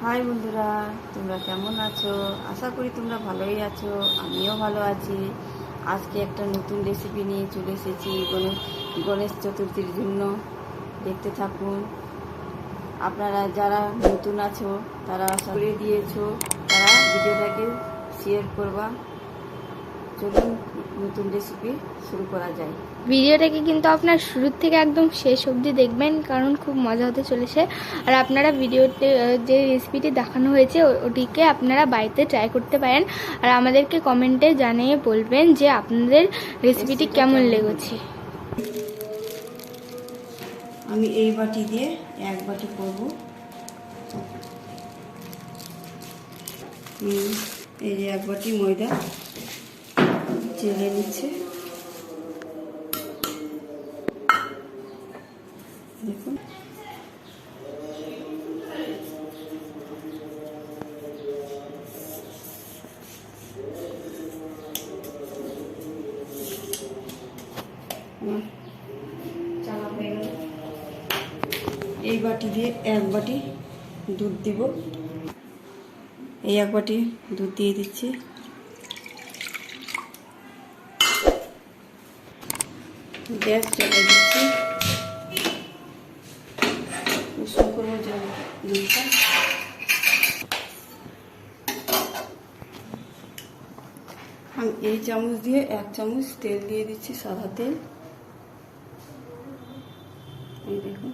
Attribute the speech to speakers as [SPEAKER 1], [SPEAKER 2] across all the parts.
[SPEAKER 1] High বন্ধুরা, তোমরা কেমন আছো? আশা করি তোমরা ভালোই আছো। আমিও ভালো আছি। আজকে একটা নতুন রেসিপি নিয়ে চলে এসেছি গণেশ চতুর্থীর জন্য। দেখতে থাকুন। আপনারা যারা নতুন আছো তারা আশা করে দিয়েছো, তারা ভিডিওটাকে শেয়ার করবা। চলুন নতুন রেসিপি শুরু করা যায়।
[SPEAKER 2] ভিডিওটাকে কিন্তু আপনার শুরু থেকে একদম শেষ অবধি দেখবেন, কারণ খুব মজা হতে চলেছে। আর আপনারা ভিডিওতে যে রেসিপিটি দেখানো হয়েছে ওটিকে আপনারা বাড়িতে ট্রাই করতে পারেন, আর আমাদেরকে কমেন্টে জানিয়ে বলবেন যে আপনাদের রেসিপিটি কেমন লেগেছে।
[SPEAKER 1] আমি এই বাটি দিয়ে এক বাটি করব। এই যে এক বাটি ময়দা চেলে নিচ্ছে, দেখুন। চালা হয়ে গেল। এই বাটি দিয়ে এক বাটি দুধ দিব। এই এক বাটি দুধ দিয়ে দিচ্ছি। গ্যাস জ্বালিয়ে দিচ্ছি। উষ্ণ করবো দুধটা। আমি এই চামচ দিয়ে এক চামচ তেল দিয়ে দিচ্ছি, সাদা তেল। এই দেখুন।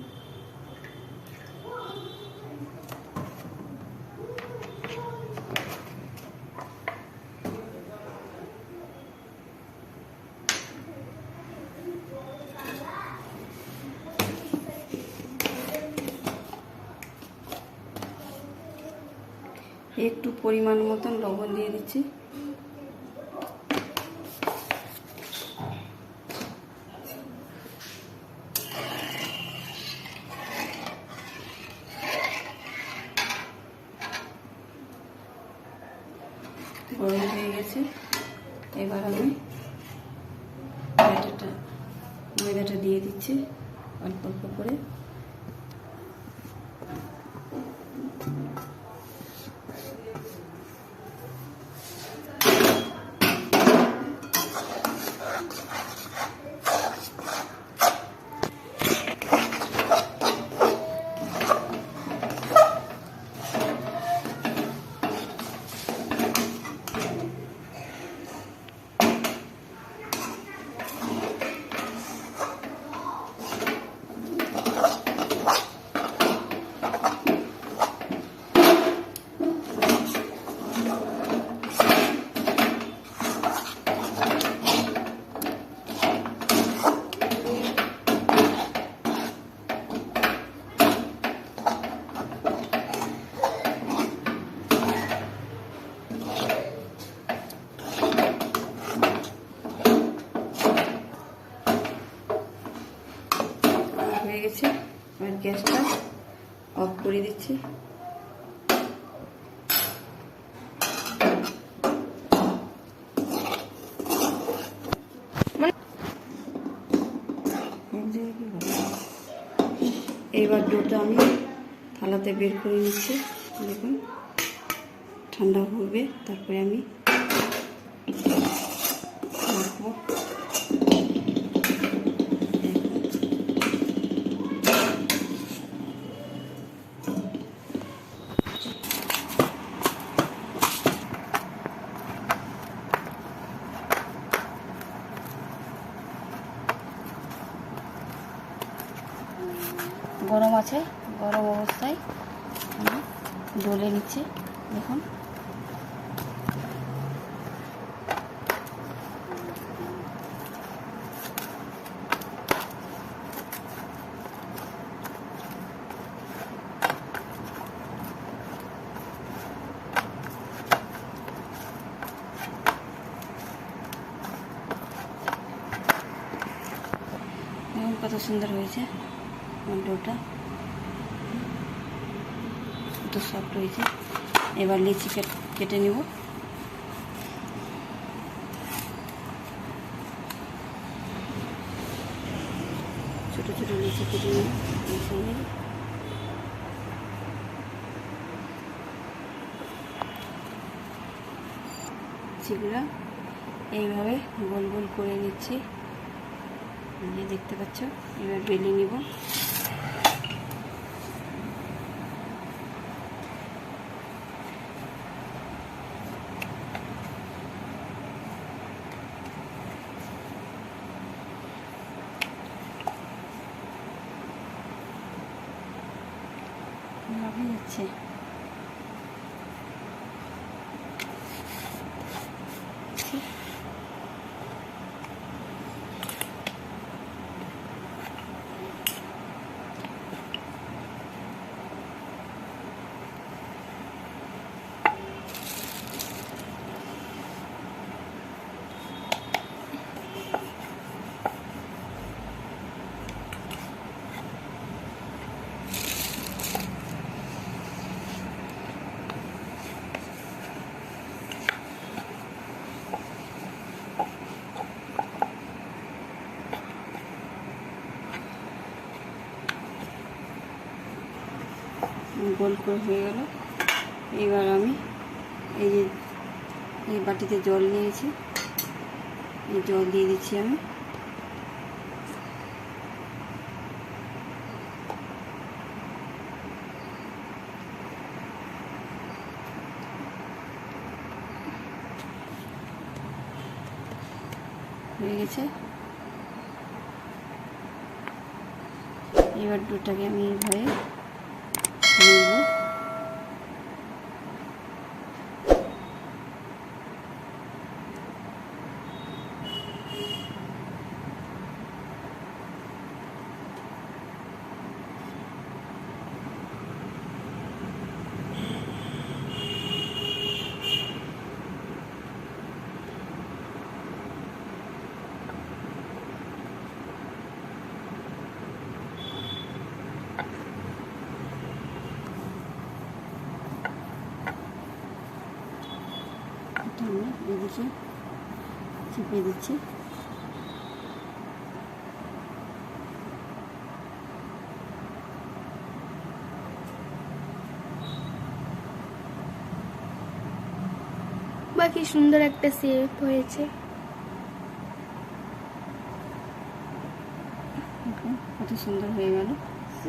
[SPEAKER 1] একটু পরিমাণ মতন লবণ দিয়ে দিচ্ছি। গরম হয়ে গেছে। এবার আমি ময়দাটা দিয়ে দিচ্ছি অল্প অল্প করে। হয়ে গেছে। আর গ্যাসটা অফ করে দিচ্ছি। এইবার ডোটা আমি থালাতে বের করে নিচ্ছি। দেখুন, ঠান্ডা হবে, তারপরে আমি রাখবো। গরম আছে, গরম অবস্থায় আমি ডলে নিচ্ছি। দেখুন, কত সুন্দর হয়েছে ডোটা, কত সফট হয়েছে। এবার লিচি কেটে নিব। ছোট ছোট লিচি কেটে নিব। লুচিগুলো এইভাবে গোল গোল করে নিচ্ছি, দেখতে পাচ্ছ। এবার বেলে নিব। যাচ্ছে গোল করে হয়ে গেল। এবার আমি এই বাটিতে জল নিয়েছি, এই জল দিয়ে দিচ্ছি আমি। হয়ে গেছে। এবার ডোটাকে আমি এইভাবে নেব। এদিকে চেপে দিচ্ছি।
[SPEAKER 2] বাকি সুন্দর একটা শেপ হয়েছে।
[SPEAKER 1] কত সুন্দর হয়ে গেল,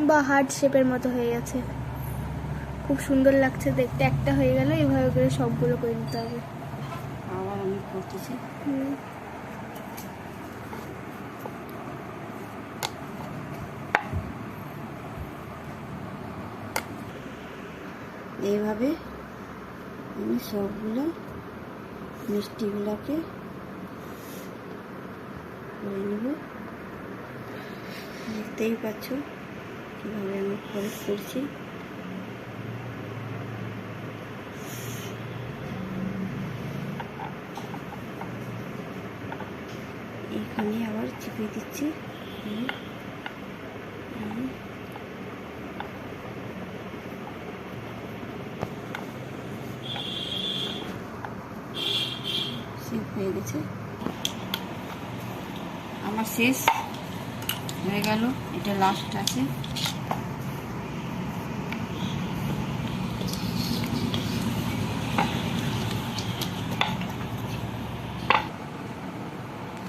[SPEAKER 2] বা হার্ট শেপের মতো হয়ে গেছে, খুব সুন্দর লাগছে দেখতে। একটা হয়ে গেল, এইভাবে করে সবগুলো করে নিতে হবে।
[SPEAKER 1] আবার আমি করতেছি। এইভাবে আমি সবগুলো মিষ্টিগুলোকে করে নেব। দেখতেই পাচ্ছ কীভাবে আমি করছি। এখানে আবার চেপে দিচ্ছি। হয়ে গেছে, আমার শেষ হয়ে গেল। এটা লাস্ট আছে।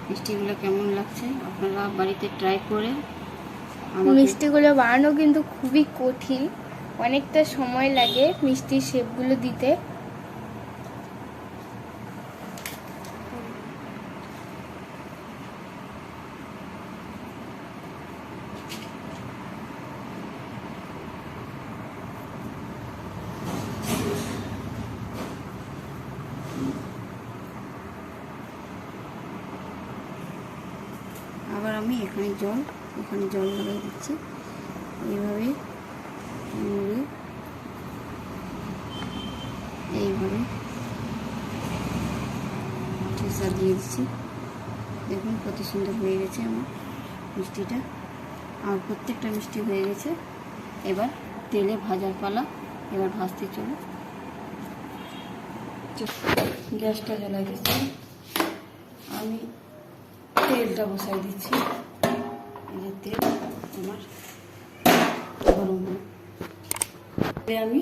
[SPEAKER 1] মিষ্টিগুলো কেমন লাগছে আপনারা বাড়িতে ট্রাই করে।
[SPEAKER 2] মিষ্টিগুলো বানানো কিন্তু খুবই কঠিন, অনেকটা সময় লাগে মিষ্টির শেপগুলো দিতে।
[SPEAKER 1] আবার আমি এখানে জল লাগিয়ে দিচ্ছি। এইভাবে ঠেসা দিয়ে দিচ্ছি। দেখুন কত সুন্দর হয়ে গেছে আমার মিষ্টিটা। আর প্রত্যেকটা মিষ্টি হয়ে গেছে। এবার তেলে ভাজার পালা। এবার ভাজতে চলো। গ্যাসটা জ্বালাই দিচ্ছি, আমি তেলটা বসাই দিচ্ছি। এই যে তেল আমার গরম হয়ে আমি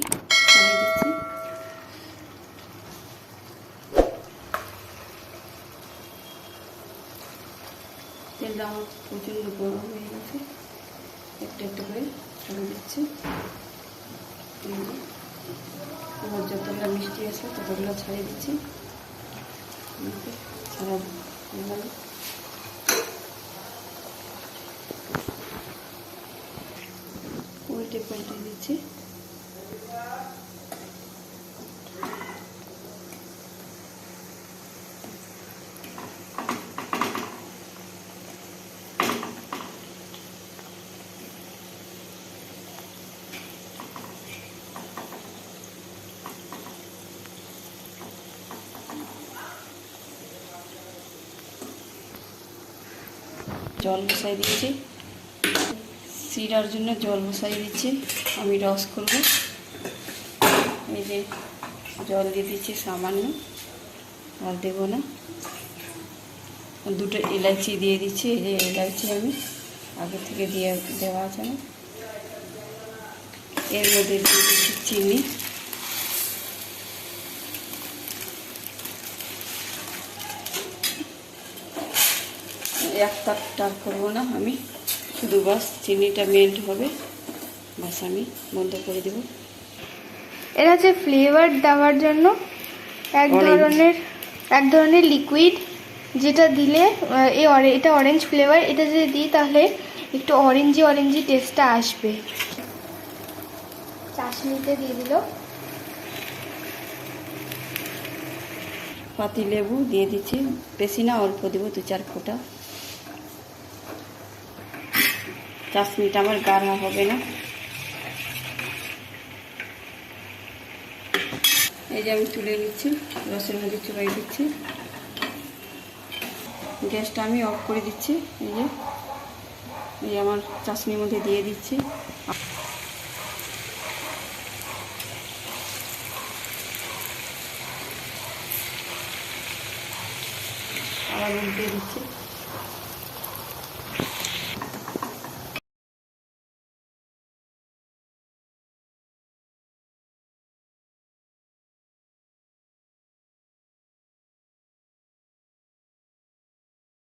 [SPEAKER 1] ছড়িয়ে দিচ্ছি। তেলটা আমার প্রচণ্ড গরম হয়ে গেছে, একটা একটা করে ছেড়ে দিচ্ছি। এবার যতগুলো মিষ্টি আছে ততগুলো ছাড়িয়ে দিচ্ছি। ছাড়া উল্টে পাল্টে দিচ্ছি। জল বসাই দিচ্ছি, শিরার জন্য জল বসাই দিচ্ছি। আমি রস করব, এই যে জল দিয়ে দিচ্ছি সামান্য, আর দেবো না। দুটো এলাচি দিয়ে দিচ্ছি, এই যে এলাচি আমি আগে থেকে দেওয়া আছে না। এর মধ্যে দিয়ে দিচ্ছি চিনি, একটা টাক করবো না আমি, শুধু বাস চিনিটা মেল্ট হবে, বাস আমি বন্ধ করে দেব।
[SPEAKER 2] এটা হচ্ছে ফ্লেভার দেওয়ার জন্য এক ধরনের লিকুইড, যেটা দিলে এটা অরেঞ্জ ফ্লেভার। এটা যদি দিই তাহলে একটু অরেঞ্জি টেস্টটা আসবে। চাশনিতে দিয়ে দিল
[SPEAKER 1] পাতি লেবু দিয়ে দিচ্ছি, বেশি না অল্প দেবো, 2-4 ফোঁটা। চাশনিটা আমার গাঢ়া হবে না। এই যে আমি তুলে নিচ্ছি, রসের মধ্যে চুবাই দিচ্ছি। গ্যাসটা আমি অফ করে দিচ্ছি। এই আমার চাশনির মধ্যে দিয়ে দিচ্ছি। আবার উল্টে দিচ্ছি।